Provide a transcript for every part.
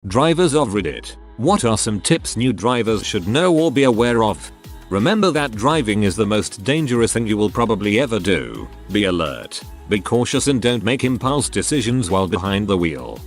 Drivers of Reddit, what are some tips new drivers should know or be aware of? Remember that driving is the most dangerous thing you will probably ever do. Be alert, be cautious, and don't make impulse decisions while behind the wheel.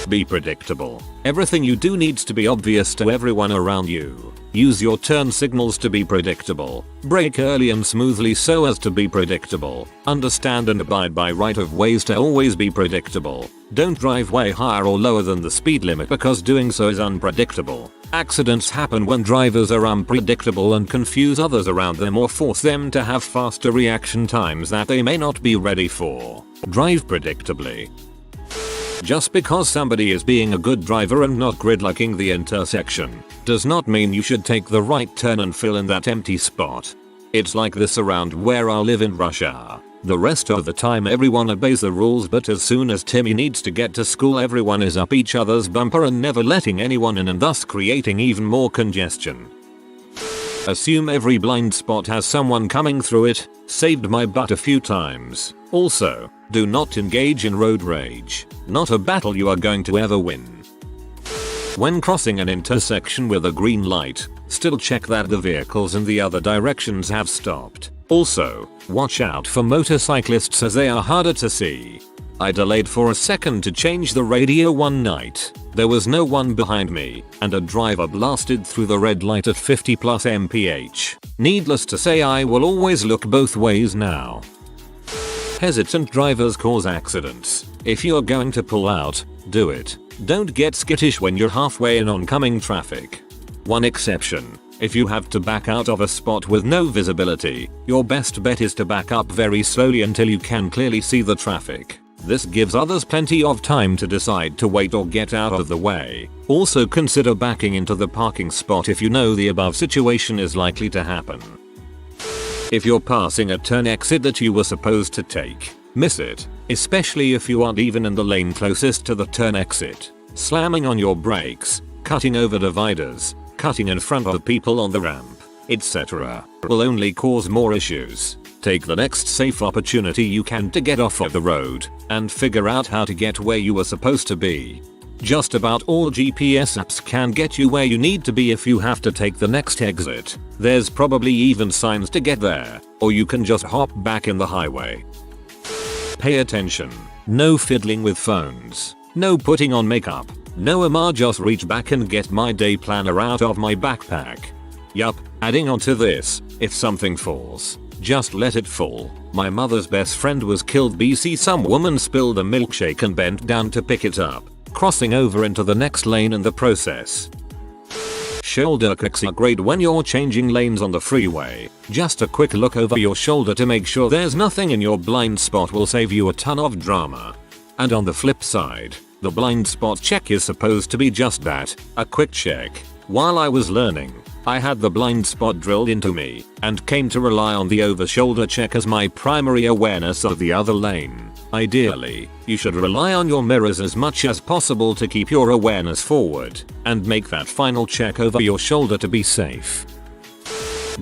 Be predictable. Everything you do needs to be obvious to everyone around you. Use your turn signals to be predictable. Brake early and smoothly so as to be predictable. Understand and abide by right-of-ways to always be predictable. Don't drive way higher or lower than the speed limit because doing so is unpredictable. Accidents happen when drivers are unpredictable and confuse others around them or force them to have faster reaction times that they may not be ready for. Drive predictably. Just because somebody is being a good driver and not gridlocking the intersection does not mean you should take the right turn and fill in that empty spot. It's like this around where I live in rush hour. The rest of the time everyone obeys the rules, but as soon as Timmy needs to get to school everyone is up each other's bumper and never letting anyone in, and thus creating even more congestion. Assume every blind spot has someone coming through it. Saved my butt a few times. Also, do not engage in road rage. Not a battle you are going to ever win. When crossing an intersection with a green light, still check that the vehicles in the other directions have stopped. Also, watch out for motorcyclists as they are harder to see. I delayed for a second to change the radio one night. There was no one behind me, and a driver blasted through the red light at 50+ mph. Needless to say, I will always look both ways now. Hesitant drivers cause accidents. If you're going to pull out, do it. Don't get skittish when you're halfway in oncoming traffic. One exception: if you have to back out of a spot with no visibility, your best bet is to back up very slowly until you can clearly see the traffic. This gives others plenty of time to decide to wait or get out of the way. Also consider backing into the parking spot if you know the above situation is likely to happen. If you're passing a turn exit that you were supposed to take, miss it, especially if you aren't even in the lane closest to the turn exit. Slamming on your brakes, cutting over dividers, cutting in front of the people on the ramp, etc. will only cause more issues. Take the next safe opportunity you can to get off of the road and figure out how to get where you were supposed to be. Just about all GPS apps can get you where you need to be if you have to take the next exit. There's probably even signs to get there, or you can just hop back in the highway. Pay attention. No fiddling with phones. No putting on makeup. No just reach back and get my day planner out of my backpack. Yup, adding on to this, if something falls, just let it fall. My mother's best friend was killed BC. Some woman spilled a milkshake and bent down to pick it up, crossing over into the next lane in the process. Shoulder kicks are great when you're changing lanes on the freeway. Just a quick look over your shoulder to make sure there's nothing in your blind spot will save you a ton of drama. And on the flip side, the blind spot check is supposed to be just that, a quick check. While I was learning, I had the blind spot drilled into me and came to rely on the over-shoulder check as my primary awareness of the other lane. Ideally, you should rely on your mirrors as much as possible to keep your awareness forward and make that final check over your shoulder to be safe.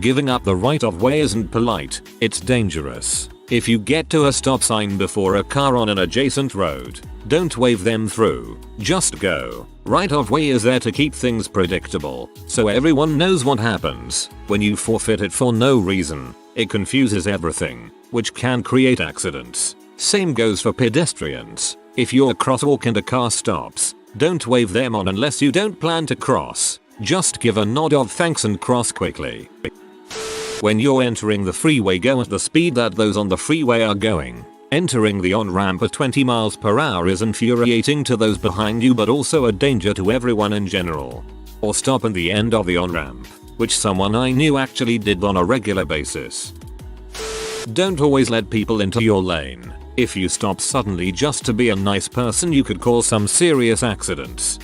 Giving up the right of way isn't polite, it's dangerous. If you get to a stop sign before a car on an adjacent road, don't wave them through, just go. Right of way is there to keep things predictable, so everyone knows what happens when you forfeit it for no reason. It confuses everything, which can create accidents. Same goes for pedestrians. If you're a crosswalk and a car stops, don't wave them on unless you don't plan to cross. Just give a nod of thanks and cross quickly. When you're entering the freeway, go at the speed that those on the freeway are going. Entering the on-ramp at 20 miles per hour is infuriating to those behind you, but also a danger to everyone in general. Or stop at the end of the on-ramp, which someone I knew actually did on a regular basis. Don't always let people into your lane. If you stop suddenly just to be a nice person, you could cause some serious accidents.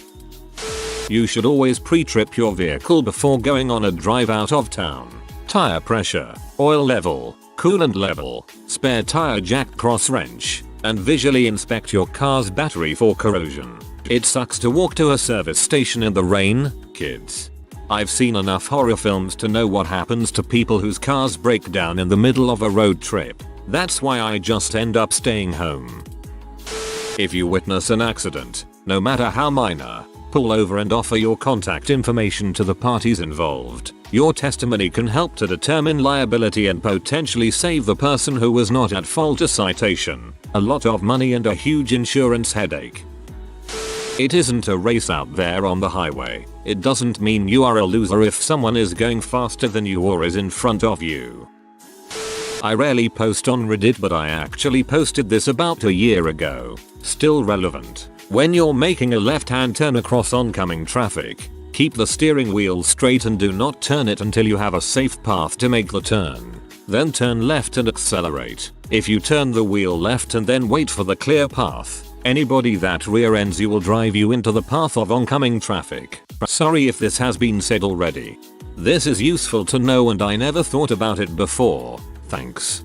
You should always pre-trip your vehicle before going on a drive out of town. Tire pressure, oil level, coolant level, spare tire jack cross wrench, and visually inspect your car's battery for corrosion. It sucks to walk to a service station in the rain, kids. I've seen enough horror films to know what happens to people whose cars break down in the middle of a road trip. That's why I just end up staying home. If you witness an accident, no matter how minor. Pull over and offer your contact information to the parties involved. Your testimony can help to determine liability and potentially save the person who was not at fault a citation, a lot of money and a huge insurance headache. It isn't a race out there on the highway. It doesn't mean you are a loser if someone is going faster than you or is in front of you. I rarely post on Reddit, but I actually posted this about a year ago. Still relevant. When you're making a left-hand turn across oncoming traffic, keep the steering wheel straight and do not turn it until you have a safe path to make the turn. Then turn left and accelerate. If you turn the wheel left and then wait for the clear path, anybody that rear-ends you will drive you into the path of oncoming traffic. Sorry if this has been said already. This is useful to know and I never thought about it before. Thanks.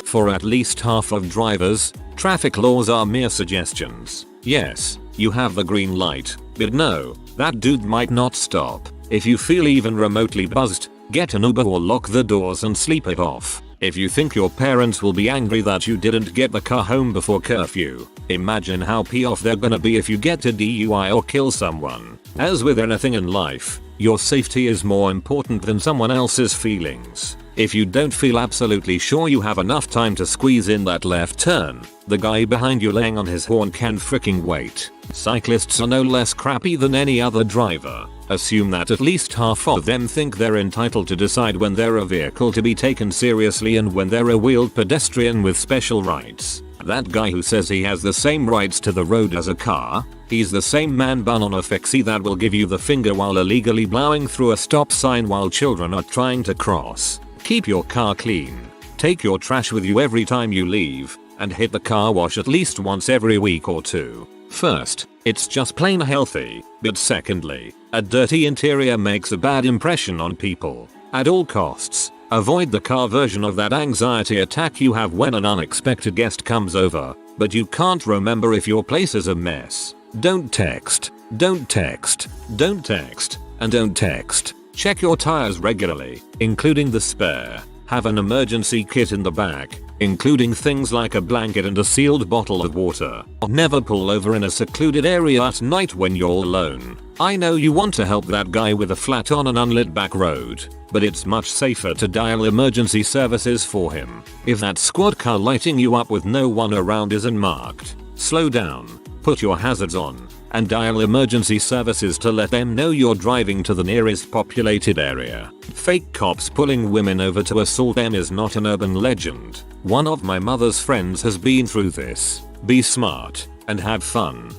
For at least half of drivers, traffic laws are mere suggestions. Yes, you have the green light, but no, that dude might not stop. If you feel even remotely buzzed, get an Uber or lock the doors and sleep it off. If you think your parents will be angry that you didn't get the car home before curfew, imagine how pissed off they're gonna be if you get a DUI or kill someone. As with anything in life, your safety is more important than someone else's feelings. If you don't feel absolutely sure you have enough time to squeeze in that left turn, the guy behind you laying on his horn can freaking wait. Cyclists are no less crappy than any other driver. Assume that at least half of them think they're entitled to decide when they're a vehicle to be taken seriously and when they're a wheeled pedestrian with special rights. That guy who says he has the same rights to the road as a car, he's the same man bun on a fixie that will give you the finger while illegally blowing through a stop sign while children are trying to cross. Keep your car clean. Take your trash with you every time you leave, and hit the car wash at least once every week or two. First, it's just plain healthy, but secondly, a dirty interior makes a bad impression on people. At all costs, avoid the car version of that anxiety attack you have when an unexpected guest comes over, but you can't remember if your place is a mess. Don't text, don't text, don't text, and don't text. Check your tires regularly, including the spare. Have an emergency kit in the back, including things like a blanket and a sealed bottle of water. Never pull over in a secluded area at night when you're alone. I know you want to help that guy with a flat on an unlit back road, but it's much safer to dial emergency services for him. If that squad car lighting you up with no one around isn't marked, slow down, put your hazards on, and dial emergency services to let them know you're driving to the nearest populated area. Fake cops pulling women over to assault them is not an urban legend. One of my mother's friends has been through this. Be smart and have fun.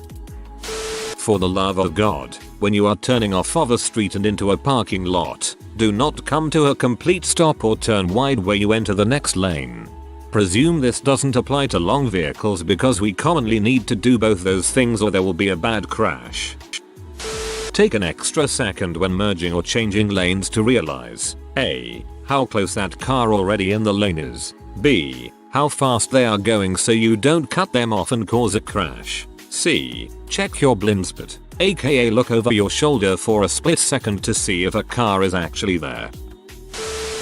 For the love of God, when you are turning off of a street and into a parking lot, do not come to a complete stop or turn wide where you enter the next lane. Presume this doesn't apply to long vehicles because we commonly need to do both those things or there will be a bad crash. Take an extra second when merging or changing lanes to realize A. How close that car already in the lane is. B. How fast they are going so you don't cut them off and cause a crash. C. Check your blind spot, aka look over your shoulder for a split second to see if a car is actually there.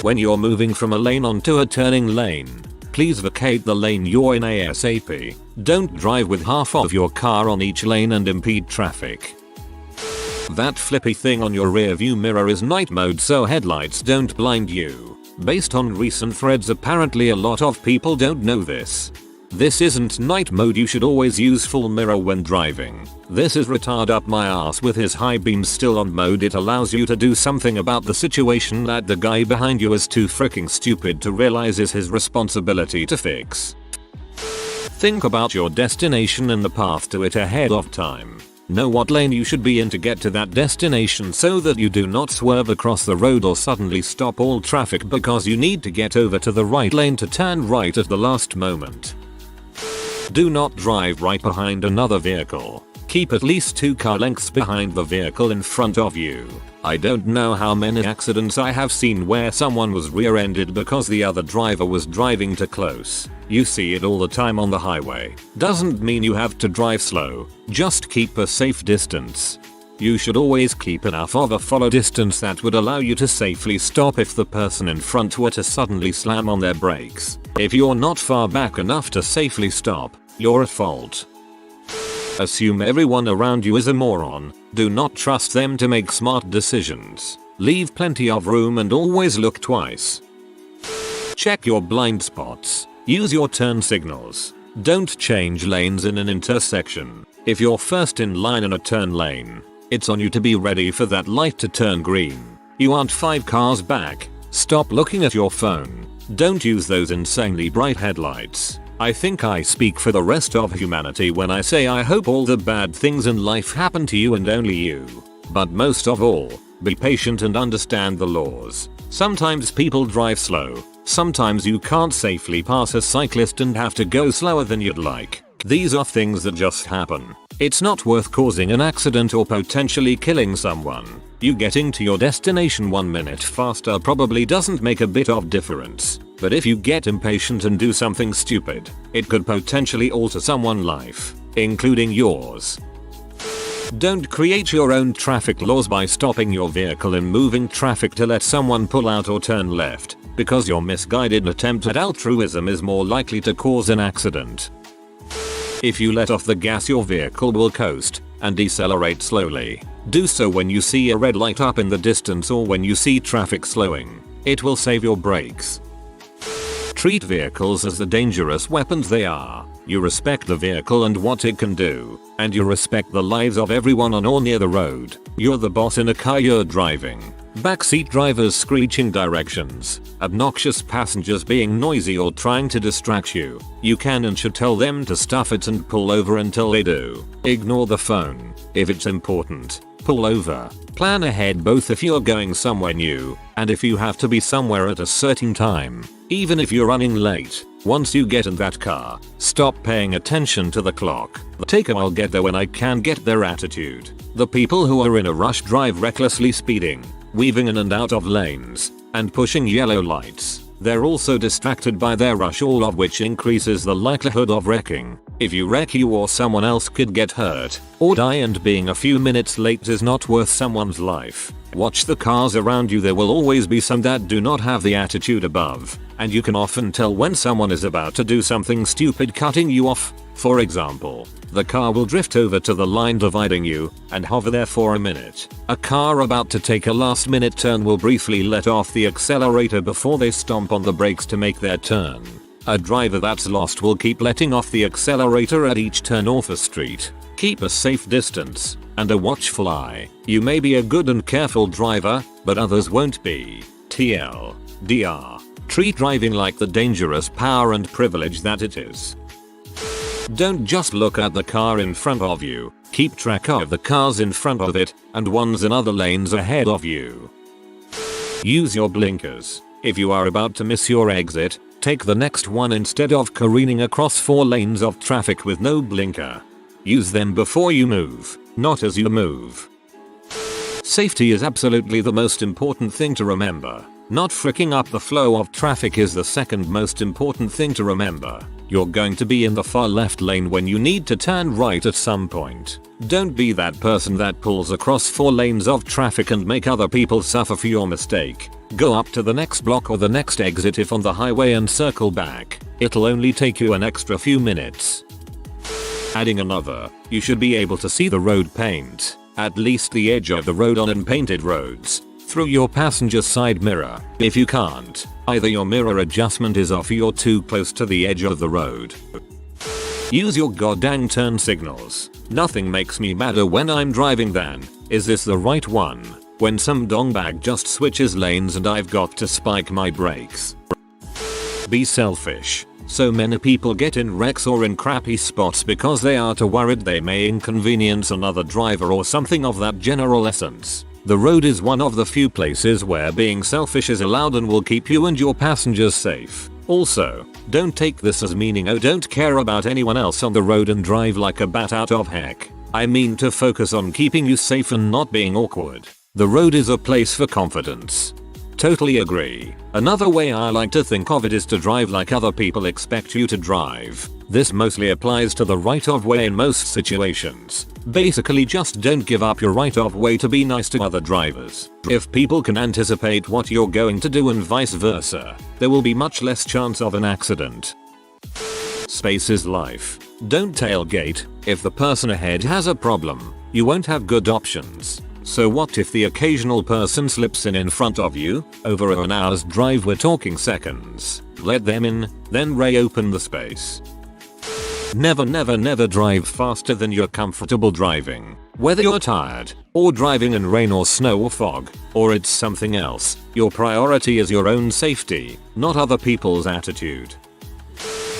When you're moving from a lane onto a turning lane, please vacate the lane you're in ASAP. Don't drive with half of your car on each lane and impede traffic. That flippy thing on your rear view mirror is night mode so headlights don't blind you. Based on recent threads, apparently a lot of people don't know this. This isn't night mode, you should always use full mirror when driving. This is retard up my ass with his high beam still on mode. It allows you to do something about the situation that the guy behind you is too freaking stupid to realize is his responsibility to fix. Think about your destination and the path to it ahead of time. Know what lane you should be in to get to that destination so that you do not swerve across the road or suddenly stop all traffic because you need to get over to the right lane to turn right at the last moment. Do not drive right behind another vehicle. Keep at least 2 car lengths behind the vehicle in front of you. I don't know how many accidents I have seen where someone was rear-ended because the other driver was driving too close. You see it all the time on the highway. Doesn't mean you have to drive slow, just keep a safe distance. You should always keep enough of a follow distance that would allow you to safely stop if the person in front were to suddenly slam on their brakes. If you're not far back enough to safely stop, you're at fault. Assume everyone around you is a moron. Do not trust them to make smart decisions. Leave plenty of room and always look twice. Check your blind spots. Use your turn signals. Don't change lanes in an intersection. If you're first in line in a turn lane, it's on you to be ready for that light to turn green. You aren't 5 cars back. Stop looking at your phone. Don't use those insanely bright headlights. I think I speak for the rest of humanity when I say I hope all the bad things in life happen to you and only you. But most of all, be patient and understand the laws. Sometimes people drive slow. Sometimes you can't safely pass a cyclist and have to go slower than you'd like. These are things that just happen. It's not worth causing an accident or potentially killing someone. You getting to your destination 1 minute faster probably doesn't make a bit of difference. But if you get impatient and do something stupid, it could potentially alter someone's life, including yours. Don't create your own traffic laws by stopping your vehicle in moving traffic to let someone pull out or turn left, because your misguided attempt at altruism is more likely to cause an accident. If you let off the gas, your vehicle will coast and decelerate slowly. Do so when you see a red light up in the distance or when you see traffic slowing. It will save your brakes. Treat vehicles as the dangerous weapons they are. You respect the vehicle and what it can do, and you respect the lives of everyone on or near the road. You're the boss in a car you're driving. Backseat drivers screeching directions, obnoxious passengers being noisy or trying to distract you. You can and should tell them to stuff it and pull over until they do. Ignore the phone. If it's important, pull over. Plan ahead both if you're going somewhere new and if you have to be somewhere at a certain time. Even if you're running late, once you get in that car, stop paying attention to the clock. Take a "I'll get there when I can get there" attitude. The people who are in a rush drive recklessly, speeding, weaving in and out of lanes, and pushing yellow lights. They're also distracted by their rush, all of which increases the likelihood of wrecking. If you wreck, you or someone else could get hurt or die, and being a few minutes late is not worth someone's life. Watch the cars around you. There will always be some that do not have the attitude above, and you can often tell when someone is about to do something stupid, cutting you off. For example, the car will drift over to the line dividing you and hover there for a minute. A car about to take a last-minute turn will briefly let off the accelerator before they stomp on the brakes to make their turn. A driver that's lost will keep letting off the accelerator at each turn off a street. Keep a safe distance and a watchful eye. You may be a good and careful driver, but others won't be. TLDR. Treat driving like the dangerous power and privilege that it is. Don't just look at the car in front of you. Keep track of the cars in front of it and ones in other lanes ahead of you. Use your blinkers. If you are about to miss your exit, take the next one instead of careening across 4 lanes of traffic with no blinker. Use them before you move, not as you move. Safety is absolutely the most important thing to remember. Not freaking up the flow of traffic is the second most important thing to remember. You're going to be in the far left lane when you need to turn right at some point. Don't be that person that pulls across 4 lanes of traffic and make other people suffer for your mistake. Go up to the next block or the next exit if on the highway and circle back. It'll only take you an extra few minutes. Adding another, you should be able to see the road paint, at least the edge of the road on unpainted roads, through your passenger side mirror. If you can't, either your mirror adjustment is off or you're too close to the edge of the road. Use your goddamn turn signals. Nothing makes me madder when I'm driving than, is this the right one? When some dongbag just switches lanes and I've got to spike my brakes. Be selfish. So many people get in wrecks or in crappy spots because they are too worried they may inconvenience another driver or something of that general essence. The road is one of the few places where being selfish is allowed and will keep you and your passengers safe. Also, don't take this as meaning "oh, don't care about anyone else on the road and drive like a bat out of heck." I mean to focus on keeping you safe and not being awkward. The road is a place for confidence. Totally agree. Another way I like to think of it is to drive like other people expect you to drive. This mostly applies to the right of way in most situations. Basically, just don't give up your right of way to be nice to other drivers. If people can anticipate what you're going to do and vice versa, there will be much less chance of an accident. Space is life. Don't tailgate. If the person ahead has a problem, you won't have good options. So what if the occasional person slips in front of you? Over an hour's drive, we're talking seconds. Let them in, then reopen the space. Never drive faster than you're comfortable driving. Whether you're tired, or driving in rain or snow or fog, or it's something else, your priority is your own safety, not other people's attitude.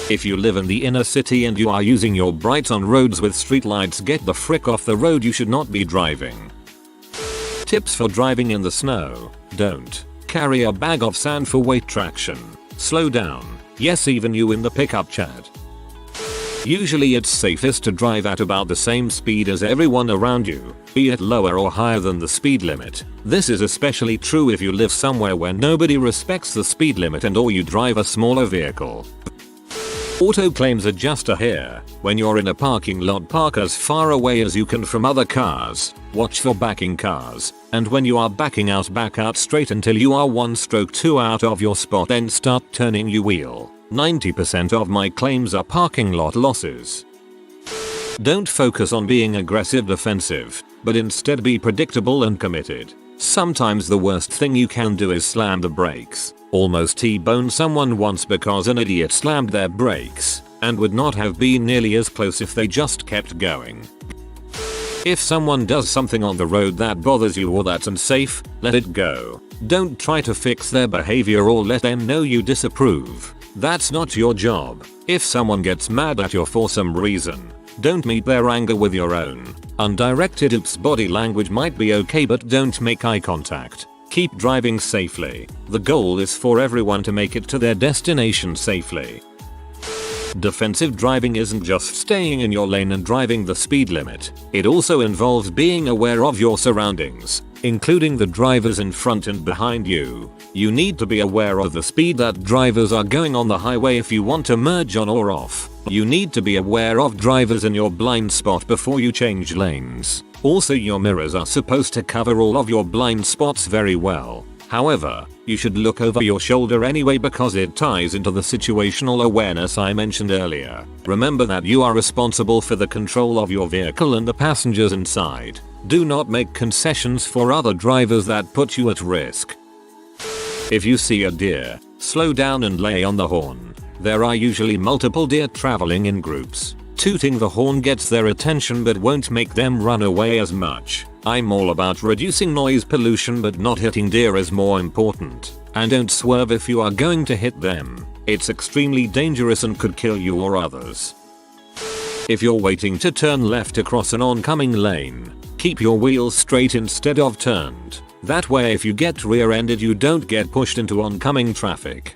If you live in the inner city and you are using your brights on roads with streetlights, get the frick off the road, you should not be driving. Tips for driving in the snow. Don't carry a bag of sand for weight traction. Slow down. Yes, even you in the pickup chat. Usually it's safest to drive at about the same speed as everyone around you, be it lower or higher than the speed limit. This is especially true if you live somewhere where nobody respects the speed limit and or you drive a smaller vehicle. Auto claims adjuster here. When you're in a parking lot, park as far away as you can from other cars. Watch for backing cars. And when you are backing out, back out straight until you are 1/2 out of your spot, then start turning your wheel. 90% of my claims are parking lot losses. Don't focus on being aggressive defensive, but instead be predictable and committed. Sometimes the worst thing you can do is slam the brakes. Almost T-boned someone once because an idiot slammed their brakes, and would not have been nearly as close if they just kept going. If someone does something on the road that bothers you or that's unsafe, let it go. Don't try to fix their behavior or let them know you disapprove. That's not your job. If someone gets mad at you for some reason, don't meet their anger with your own. Undirected oops body language might be okay, but don't make eye contact. Keep driving safely. The goal is for everyone to make it to their destination safely. Defensive driving isn't just staying in your lane and driving the speed limit. It also involves being aware of your surroundings, including the drivers in front and behind you. You need to be aware of the speed that drivers are going on the highway if you want to merge on or off. You need to be aware of drivers in your blind spot before you change lanes. Also, your mirrors are supposed to cover all of your blind spots very well. However, you should look over your shoulder anyway because it ties into the situational awareness I mentioned earlier. Remember that you are responsible for the control of your vehicle and the passengers inside. Do not make concessions for other drivers that put you at risk. If you see a deer, slow down and lay on the horn. There are usually multiple deer traveling in groups. Tooting the horn gets their attention but won't make them run away as much. I'm all about reducing noise pollution, but not hitting deer is more important. And don't swerve if you are going to hit them. It's extremely dangerous and could kill you or others. If you're waiting to turn left across an oncoming lane, keep your wheels straight instead of turned. That way if you get rear-ended you don't get pushed into oncoming traffic.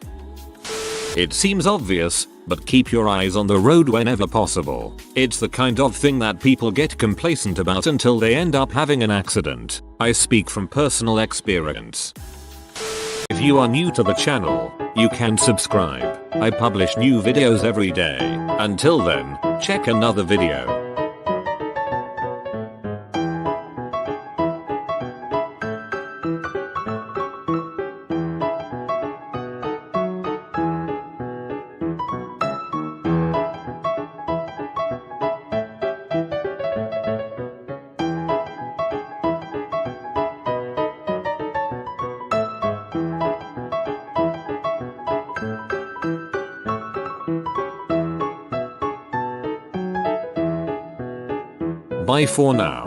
It seems obvious, but keep your eyes on the road whenever possible. It's the kind of thing that people get complacent about until they end up having an accident. I speak from personal experience. If you are new to the channel, you can subscribe. I publish new videos every day. Until then, check another video. Bye for now.